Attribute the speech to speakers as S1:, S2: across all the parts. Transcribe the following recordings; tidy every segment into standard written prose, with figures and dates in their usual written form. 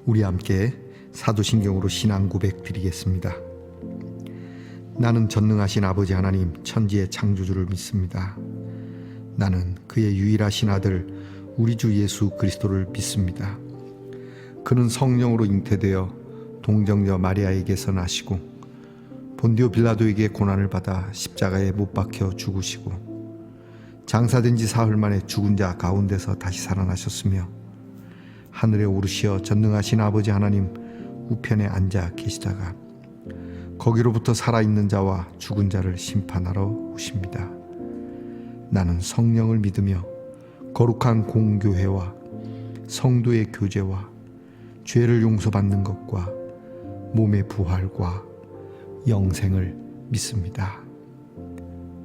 S1: 우리 함께 사도신경으로 신앙 고백 드리겠습니다. 나는 전능하신 아버지 하나님 천지의 창조주를 믿습니다. 나는 그의 유일하신 아들 우리 주 예수 그리스도를 믿습니다. 그는 성령으로 잉태되어 동정녀 마리아에게서 나시고 본디오 빌라도에게 고난을 받아 십자가에 못 박혀 죽으시고 장사된 지 사흘 만에 죽은 자 가운데서 다시 살아나셨으며 하늘에 오르시어 전능하신 아버지 하나님 우편에 앉아 계시다가 거기로부터 살아있는 자와 죽은 자를 심판하러 오십니다. 나는 성령을 믿으며 거룩한 공교회와 성도의 교제와 죄를 용서받는 것과 몸의 부활과 영생을 믿습니다.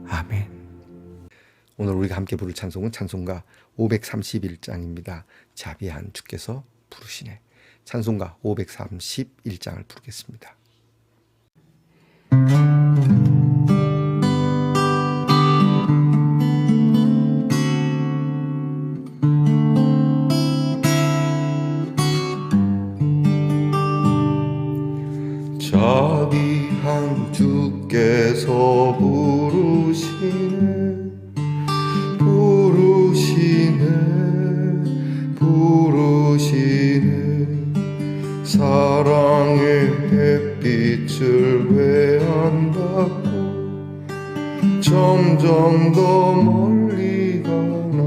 S1: 아멘. 오늘 우리가 함께 부를 찬송은 찬송가 531장입니다. 자비한 주께서 부르시네. 찬송가 531장을 부르겠습니다.
S2: 자비한 주께서 부르시네 사랑의 햇빛을 왜 안 받고 점점 더 멀리 가나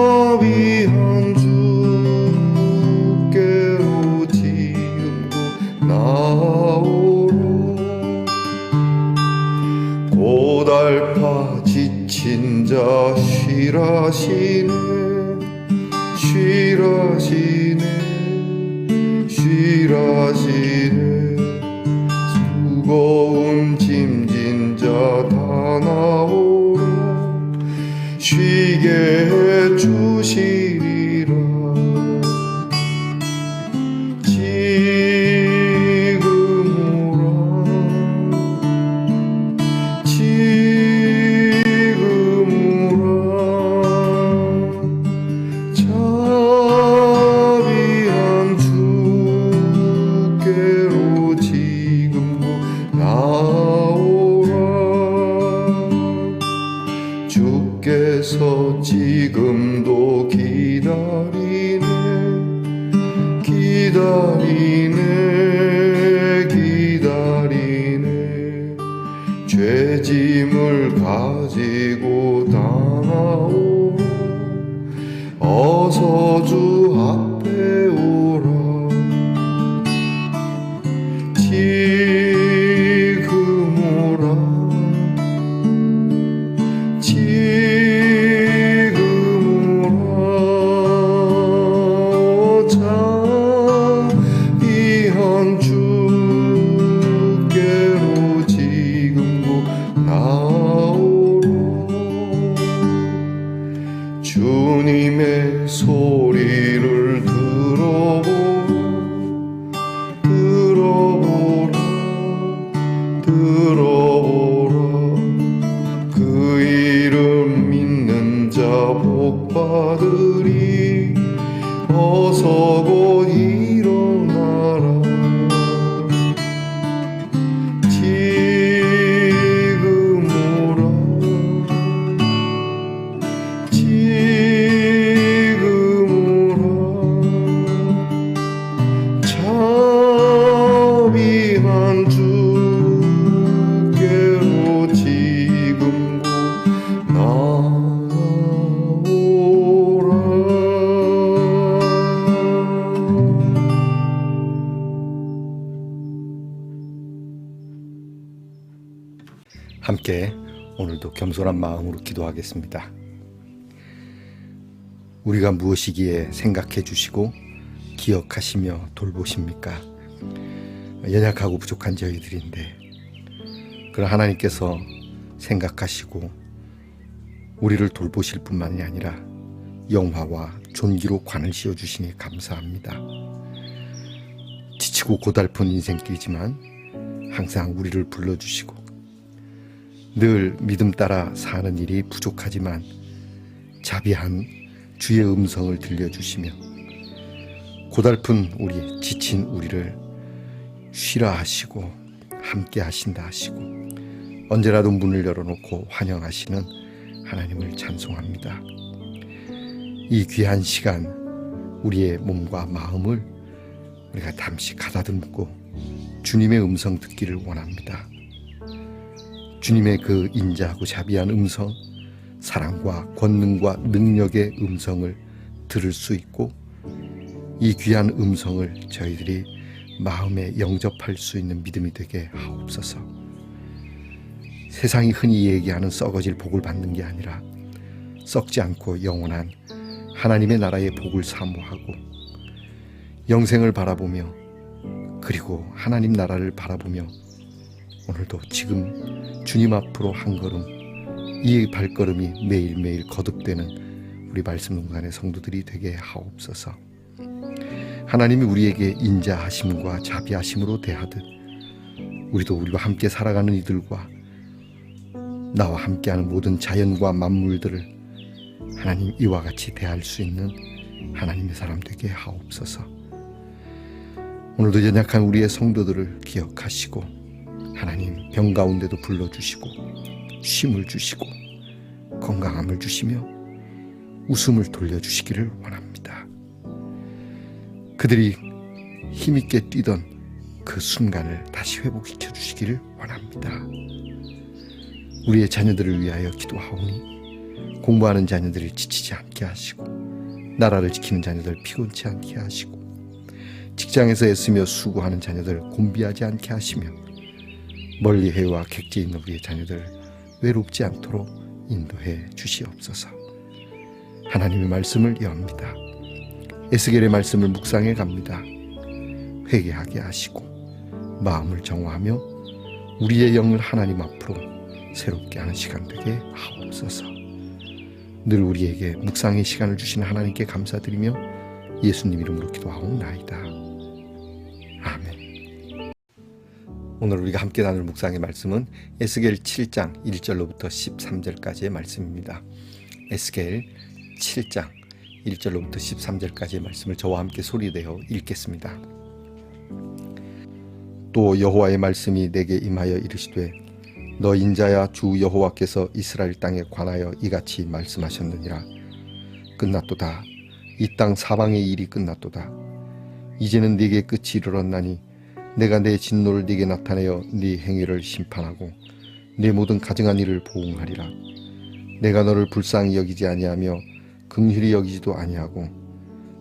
S2: 자비한 주께로 지금도 나오라 고달파 지친 자 쉬라시네 무거운 짐진 자 다 나오라 쉬게 해주시리라 자비한 주께로 지금도 나오라 주께서 지금도 기다리네 죄짐을 가지고 다 나오라 어서 주 앞에 오라 자비한 주께로 지금도 나오라 주님의 소리를 들어보라 그 이름 믿는 자 복받으리 어서 곧 일어나라 자비한 주께로 지금도 나오라
S1: 함께 오늘도 겸손한 마음으로 기도하겠습니다. 우리가 무엇이기에 생각해 주시고 기억하시며 돌보십니까? 연약하고 부족한 저희들인데 그러나 하나님께서 생각하시고 우리를 돌보실 뿐만이 아니라 영화와 존귀로 관을 씌워주시니 감사합니다. 지치고 고달픈 인생길이지만 항상 우리를 불러주시고 늘 믿음 따라 사는 일이 부족하지만 자비한 주의 음성을 들려주시며 고달픈 우리, 지친 우리를 쉬라 하시고 함께 하신다 하시고 언제라도 문을 열어놓고 환영하시는 하나님을 찬송합니다. 이 귀한 시간 우리의 몸과 마음을 우리가 잠시 가다듬고 주님의 음성 듣기를 원합니다. 주님의 그 인자하고 자비한 음성, 사랑과 권능과 능력의 음성을 들을 수 있고 이 귀한 음성을 저희들이 마음에 영접할 수 있는 믿음이 되게 하옵소서. 세상이 흔히 얘기하는 썩어질 복을 받는 게 아니라 썩지 않고 영원한 하나님의 나라의 복을 사모하고 영생을 바라보며 그리고 하나님 나라를 바라보며 오늘도 지금 주님 앞으로 한 걸음, 이 발걸음이 매일매일 거듭되는 우리 말씀 동산의 성도들이 되게 하옵소서. 하나님이 우리에게 인자하심과 자비하심으로 대하듯 우리도 우리와 함께 살아가는 이들과 나와 함께하는 모든 자연과 만물들을 하나님 이와 같이 대할 수 있는 하나님의 사람 되게 하옵소서. 오늘도 연약한 우리의 성도들을 기억하시고 하나님 병 가운데도 불러주시고 쉼을 주시고 건강함을 주시며 웃음을 돌려주시기를 원합니다. 그들이 힘있게 뛰던 그 순간을 다시 회복시켜 주시기를 원합니다. 우리의 자녀들을 위하여 기도하오니 공부하는 자녀들을 지치지 않게 하시고 나라를 지키는 자녀들 피곤치 않게 하시고 직장에서 애쓰며 수고하는 자녀들 곤비하지 않게 하시며 멀리 해와 객지에 있는 우리의 자녀들 외롭지 않도록 인도해 주시옵소서. 하나님의 말씀을 엽니다. 에스겔의 말씀을 묵상해 갑니다. 회개하게 하시고 마음을 정화하며 우리의 영을 하나님 앞으로 새롭게 하는 시간 되게 하옵소서. 늘 우리에게 묵상의 시간을 주시는 하나님께 감사드리며 예수님 이름으로 기도하옵나이다. 아멘. 오늘 우리가 함께 나눌 묵상의 말씀은 에스겔 7장 1절로부터 13절까지의 말씀입니다. 에스겔 7장 1절로부터 13절까지의 말씀을 저와 함께 소리내어 읽겠습니다. 또 여호와의 말씀이 내게 임하여 이르시되 너 인자야, 주 여호와께서 이스라엘 땅에 관하여 이같이 말씀하셨느니라. 끝났도다. 이 땅 사방의 일이 끝났도다. 이제는 네게 끝이 이르렀나니 내가 내 진노를 네게 나타내어 네 행위를 심판하고 네 모든 가증한 일을 보응하리라. 내가 너를 불쌍히 여기지 아니하며 긍휼히 여기지도 아니하고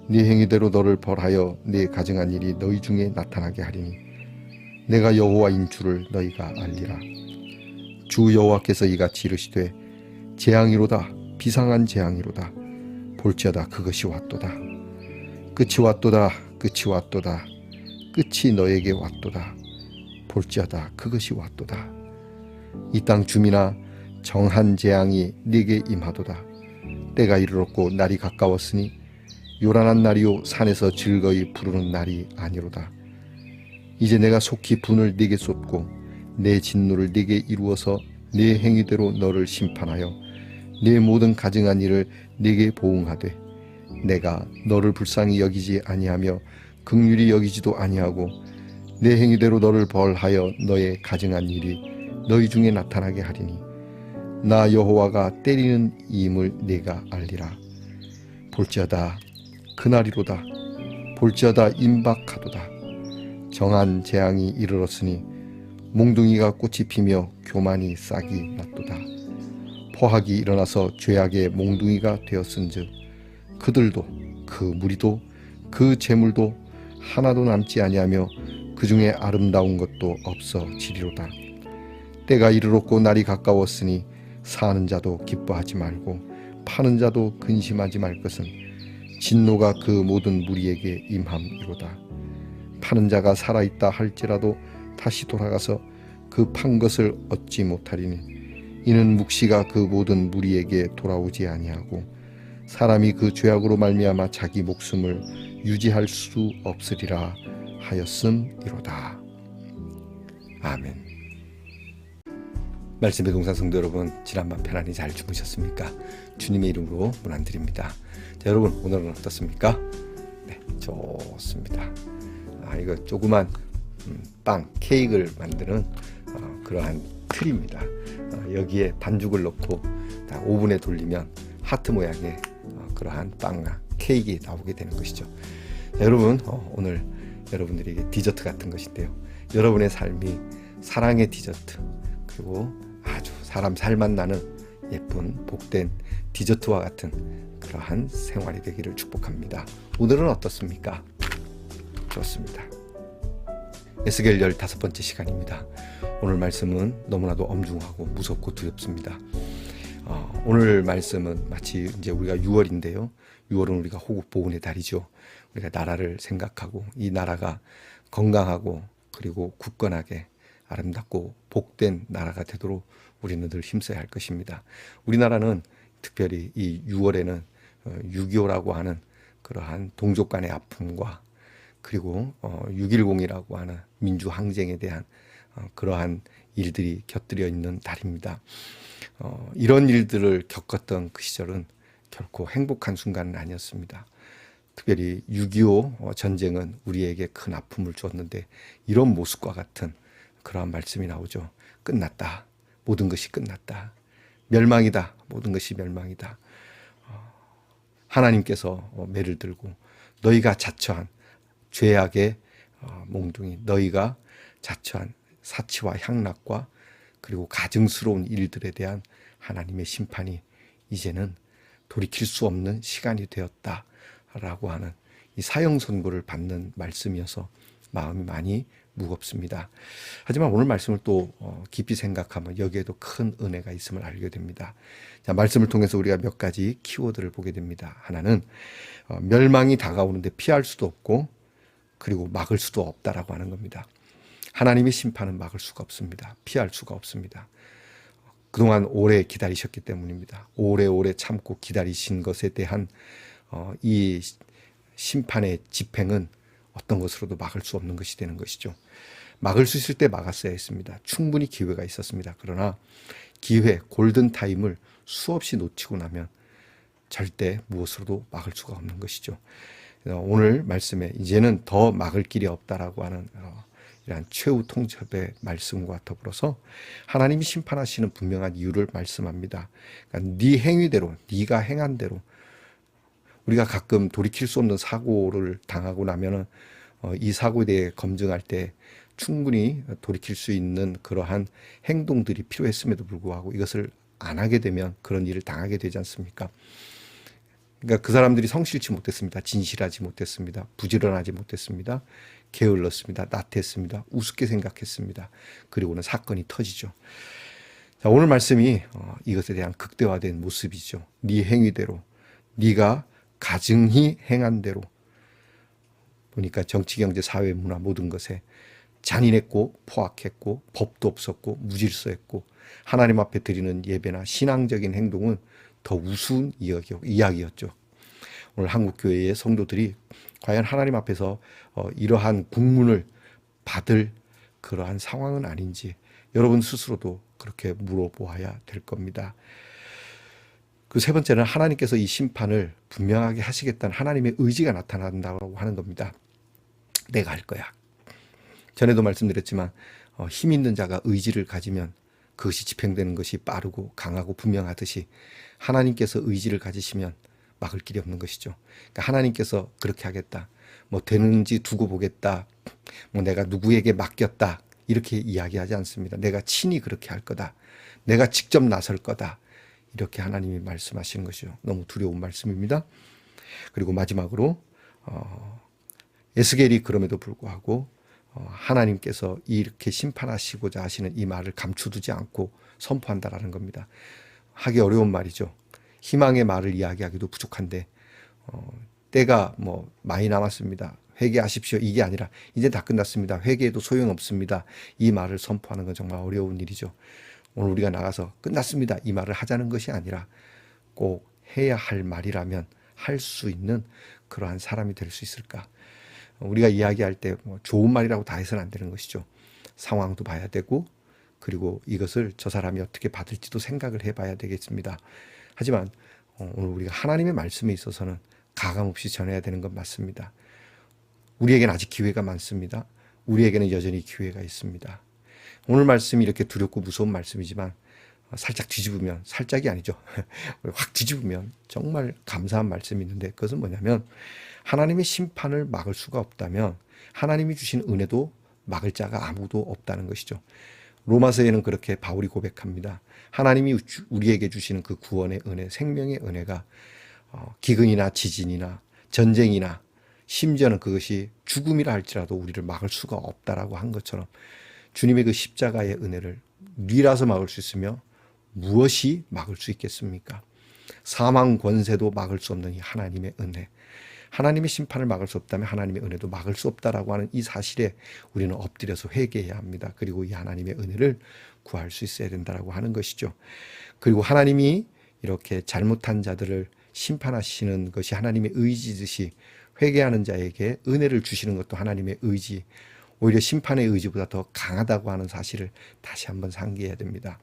S1: 네 행위대로 너를 벌하여 네 가증한 일이 너희 중에 나타나게 하리니 내가 여호와인 줄을 너희가 알리라. 주 여호와께서 이같이 이르시되 재앙이로다. 비상한 재앙이로다. 볼지어다. 그것이 왔도다. 끝이 왔도다. 끝이 왔도다. 끝이 너에게 왔도다. 볼지어다. 그것이 왔도다. 이 땅 주민아, 정한 재앙이 네게 임하도다. 때가 이르렀고 날이 가까웠으니 요란한 날이요 산에서 즐거이 부르는 날이 아니로다. 이제 내가 속히 분을 네게 쏟고 내 진노를 네게 이루어서 네 행위대로 너를 심판하여 네 모든 가증한 일을 네게 보응하되 내가 너를 불쌍히 여기지 아니하며 긍휼히 여기지도 아니하고 내 행위대로 너를 벌하여 너의 가증한 일이 너희 중에 나타나게 하리니 나 여호와가 때리는 이임을 네가 알리라. 볼지어다. 그날이로다. 볼지어다. 임박하도다. 정한 재앙이 이르렀으니 몽둥이가 꽃이 피며 교만이 싹이 났도다. 포악이 일어나서 죄악의 몽둥이가 되었은즉 그들도 그 무리도 그 재물도 하나도 남지 아니하며 그 중에 아름다운 것도 없어지리로다. 때가 이르렀고 날이 가까웠으니 사는 자도 기뻐하지 말고 파는 자도 근심하지 말 것은 진노가 그 모든 무리에게 임함이로다. 파는 자가 살아있다 할지라도 다시 돌아가서 그 판 것을 얻지 못하리니 이는 묵시가 그 모든 무리에게 돌아오지 아니하고 사람이 그 죄악으로 말미암아 자기 목숨을 유지할 수 없으리라 하였음이로다. 아멘. 말씀의 동산 성도 여러분, 지난밤 편안히 잘 주무셨습니까? 주님의 이름으로 문안드립니다. 자, 여러분 오늘은 어떻습니까? 네, 좋습니다. 이거 조그만 빵, 케이크를 만드는 그러한 틀입니다. 여기에 반죽을 넣고 오븐에 돌리면 하트 모양의 그러한 빵과 케이크가 나오게 되는 것이죠. 자, 여러분 오늘 여러분들에게 디저트 같은 것인데요. 여러분의 삶이 사랑의 디저트, 그리고 아주 사람 살맛 나는 예쁜 복된 디저트와 같은 그러한 생활이 되기를 축복합니다. 오늘은 어떻습니까? 좋습니다. 에스겔 15번째 시간입니다. 오늘 말씀은 너무나도 엄중하고 무섭고 두렵습니다. 오늘 말씀은 마치 이제 우리가 6월인데요. 6월은 우리가 호국 보훈의 달이죠. 우리가 나라를 생각하고 이 나라가 건강하고 그리고 굳건하게 아름답고 복된 나라가 되도록 우리는 늘 힘써야 할 것입니다. 우리나라는 특별히 이 6월에는 6.25라고 하는 그러한 동족 간의 아픔과 그리고 6.10이라고 하는 민주항쟁에 대한 그러한 일들이 곁들여 있는 달입니다. 이런 일들을 겪었던 그 시절은 결코 행복한 순간은 아니었습니다. 특별히 6.25 전쟁은 우리에게 큰 아픔을 줬는데 이런 모습과 같은 그러한 말씀이 나오죠. 끝났다. 모든 것이 끝났다. 멸망이다. 모든 것이 멸망이다. 하나님께서 매를 들고 너희가 자처한 죄악의 몽둥이, 너희가 자처한 사치와 향락과 그리고 가증스러운 일들에 대한 하나님의 심판이 이제는 돌이킬 수 없는 시간이 되었다라고 하는 이 사형 선고를 받는 말씀이어서 마음이 많이 무겁습니다. 하지만 오늘 말씀을 또 깊이 생각하면 여기에도 큰 은혜가 있음을 알게 됩니다. 자, 말씀을 통해서 우리가 몇 가지 키워드를 보게 됩니다. 하나는 멸망이 다가오는데 피할 수도 없고 그리고 막을 수도 없다라고 하는 겁니다. 하나님의 심판은 막을 수가 없습니다. 피할 수가 없습니다. 그동안 오래 기다리셨기 때문입니다. 오래오래 참고 기다리신 것에 대한 이 심판의 집행은 어떤 것으로도 막을 수 없는 것이 되는 것이죠. 막을 수 있을 때 막았어야 했습니다. 충분히 기회가 있었습니다. 그러나 기회, 골든타임을 수없이 놓치고 나면 절대 무엇으로도 막을 수가 없는 것이죠. 오늘 말씀에 이제는 더 막을 길이 없다라고 하는 이러한 최후 통첩의 말씀과 더불어서 하나님이 심판하시는 분명한 이유를 말씀합니다. 그러니까 네 행위대로, 네가 행한 대로. 우리가 가끔 돌이킬 수 없는 사고를 당하고 나면은 이 사고에 대해 검증할 때 충분히 돌이킬 수 있는 그러한 행동들이 필요했음에도 불구하고 이것을 안 하게 되면 그런 일을 당하게 되지 않습니까? 그러니까 그 사람들이 성실치 못했습니다. 진실하지 못했습니다. 부지런하지 못했습니다. 게을렀습니다. 나태했습니다. 우습게 생각했습니다. 그리고는 사건이 터지죠. 자, 오늘 말씀이 이것에 대한 극대화된 모습이죠. 네 행위대로, 네가 가증히 행한 대로. 보니까 정치, 경제, 사회, 문화 모든 것에 잔인했고 포악했고 법도 없었고 무질서했고 하나님 앞에 드리는 예배나 신앙적인 행동은 더 우스운 이야기였죠. 오늘 한국교회의 성도들이 과연 하나님 앞에서 이러한 국문을 받을 그러한 상황은 아닌지 여러분 스스로도 그렇게 물어보아야 될 겁니다. 그 세 번째는 하나님께서 이 심판을 분명하게 하시겠다는 하나님의 의지가 나타난다고 하는 겁니다. 내가 할 거야. 전에도 말씀드렸지만 힘 있는 자가 의지를 가지면 그것이 집행되는 것이 빠르고 강하고 분명하듯이 하나님께서 의지를 가지시면 막을 길이 없는 것이죠. 그러니까 하나님께서 그렇게 하겠다. 뭐 되는지 두고 보겠다. 뭐 내가 누구에게 맡겼다. 이렇게 이야기하지 않습니다. 내가 친히 그렇게 할 거다. 내가 직접 나설 거다. 이렇게 하나님이 말씀하시는 것이죠. 너무 두려운 말씀입니다. 그리고 마지막으로 에스겔이 그럼에도 불구하고 하나님께서 이렇게 심판하시고자 하시는 이 말을 감추두지 않고 선포한다라는 겁니다. 하기 어려운 말이죠. 희망의 말을 이야기하기도 부족한데 때가 뭐 많이 남았습니다. 회개하십시오. 이게 아니라 이제 다 끝났습니다. 회개해도 소용없습니다. 이 말을 선포하는 건 정말 어려운 일이죠. 오늘 우리가 나가서 끝났습니다. 이 말을 하자는 것이 아니라 꼭 해야 할 말이라면 할 수 있는 그러한 사람이 될 수 있을까? 우리가 이야기할 때 뭐 좋은 말이라고 다 해서는 안 되는 것이죠. 상황도 봐야 되고, 그리고 이것을 저 사람이 어떻게 받을지도 생각을 해봐야 되겠습니다. 하지만 오늘 우리가 하나님의 말씀에 있어서는 가감없이 전해야 되는 건 맞습니다. 우리에게는 아직 기회가 많습니다. 우리에게는 여전히 기회가 있습니다. 오늘 말씀이 이렇게 두렵고 무서운 말씀이지만 살짝 뒤집으면, 살짝이 아니죠. 확 뒤집으면 정말 감사한 말씀이 있는데, 그것은 뭐냐면 하나님의 심판을 막을 수가 없다면 하나님이 주신 은혜도 막을 자가 아무도 없다는 것이죠. 로마서에는 그렇게 바울이 고백합니다. 하나님이 우리에게 주시는 그 구원의 은혜, 생명의 은혜가 기근이나 지진이나 전쟁이나 심지어는 그것이 죽음이라 할지라도 우리를 막을 수가 없다라고 한 것처럼, 주님의 그 십자가의 은혜를 니라서 막을 수 있으며 무엇이 막을 수 있겠습니까? 사망 권세도 막을 수 없는 이 하나님의 은혜, 하나님의 심판을 막을 수 없다면 하나님의 은혜도 막을 수 없다라고 하는 이 사실에 우리는 엎드려서 회개해야 합니다. 그리고 이 하나님의 은혜를 구할 수 있어야 된다라고 하는 것이죠. 그리고 하나님이 이렇게 잘못한 자들을 심판하시는 것이 하나님의 의지듯이 회개하는 자에게 은혜를 주시는 것도 하나님의 의지, 오히려 심판의 의지보다 더 강하다고 하는 사실을 다시 한번 상기해야 됩니다.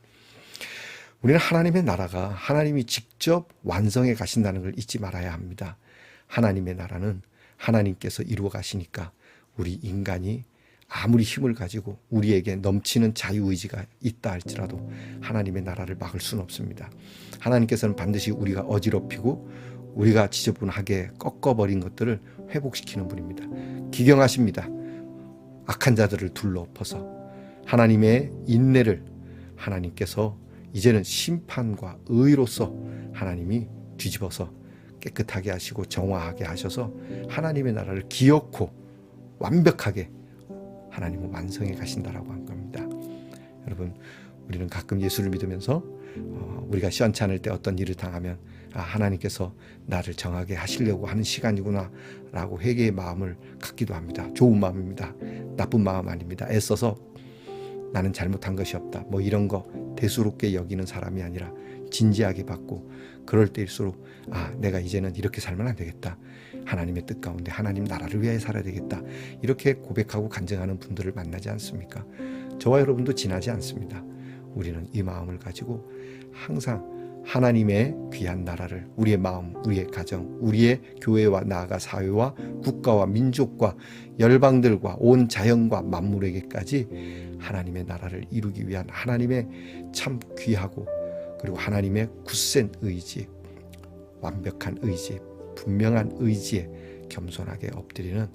S1: 우리는 하나님의 나라가 하나님이 직접 완성해 가신다는 걸 잊지 말아야 합니다. 하나님의 나라는 하나님께서 이루어 가시니까 우리 인간이 아무리 힘을 가지고 우리에게 넘치는 자유의지가 있다 할지라도 하나님의 나라를 막을 수는 없습니다. 하나님께서는 반드시 우리가 어지럽히고 우리가 지저분하게 꺾어버린 것들을 회복시키는 분입니다. 기경하십니다. 악한 자들을 둘러엎어서 하나님의 인내를 하나님께서 이제는 심판과 의로서 하나님이 뒤집어서 깨끗하게 하시고 정화하게 하셔서 하나님의 나라를 기어코 완벽하게 하나님은 완성해 가신다라고 한 겁니다. 여러분, 우리는 가끔 예수를 믿으면서 우리가 시원찮을 때 어떤 일을 당하면 하나님께서 나를 정하게 하시려고 하는 시간이구나 라고 회개의 마음을 갖기도 합니다. 좋은 마음입니다. 나쁜 마음 아닙니다. 애써서 나는 잘못한 것이 없다 뭐 이런 거 대수롭게 여기는 사람이 아니라 진지하게 받고, 그럴 때일수록 내가 이제는 이렇게 살면 안 되겠다, 하나님의 뜻 가운데 하나님 나라를 위하여 살아야 되겠다, 이렇게 고백하고 간증하는 분들을 만나지 않습니까? 저와 여러분도 지나지 않습니다. 우리는 이 마음을 가지고 항상 하나님의 귀한 나라를 우리의 마음, 우리의 가정, 우리의 교회와 나아가 사회와 국가와 민족과 열방들과 온 자연과 만물에게까지 하나님의 나라를 이루기 위한 하나님의 참 귀하고 그리고 하나님의 굳센 의지, 완벽한 의지, 분명한 의지에 겸손하게 엎드리는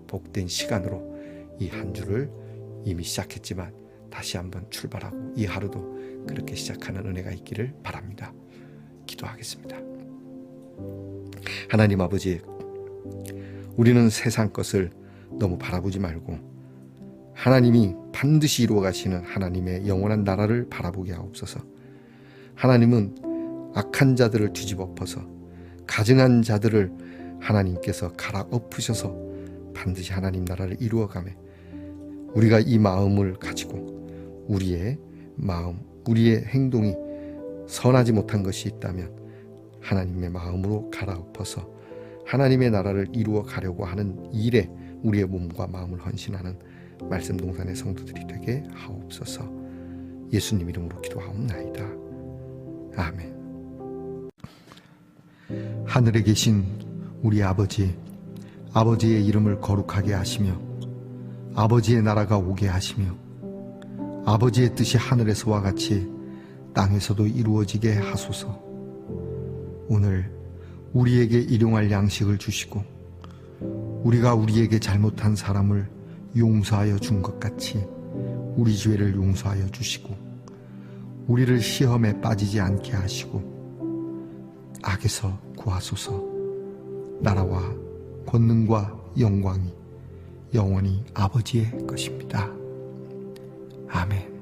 S1: 복된 시간으로 이 한 주를 이미 시작했지만 다시 한번 출발하고 이 하루도 그렇게 시작하는 은혜가 있기를 바랍니다. 기도하겠습니다. 하나님 아버지, 우리는 세상 것을 너무 바라보지 말고 하나님이 반드시 이루어 가시는 하나님의 영원한 나라를 바라보게 하옵소서. 하나님은 악한 자들을 뒤집어 엎어서 가증한 자들을 하나님께서 갈아엎으셔서 반드시 하나님 나라를 이루어가매 우리가 이 마음을 가지고 우리의 마음, 우리의 행동이 선하지 못한 것이 있다면 하나님의 마음으로 갈아엎어서 하나님의 나라를 이루어 가려고 하는 일에 우리의 몸과 마음을 헌신하는 말씀 동산의 성도들이 되게 하옵소서. 예수님 이름으로 기도하옵나이다. 아멘. 하늘에 계신 우리 아버지, 아버지의 이름을 거룩하게 하시며 아버지의 나라가 오게 하시며 아버지의 뜻이 하늘에서와 같이 땅에서도 이루어지게 하소서. 오늘 우리에게 일용할 양식을 주시고 우리가 우리에게 잘못한 사람을 용서하여 준 것 같이 우리 죄를 용서하여 주시고 우리를 시험에 빠지지 않게 하시고 악에서 구하소서. 나라와 권능과 영광이 영원히 아버지의 것입니다. 아멘.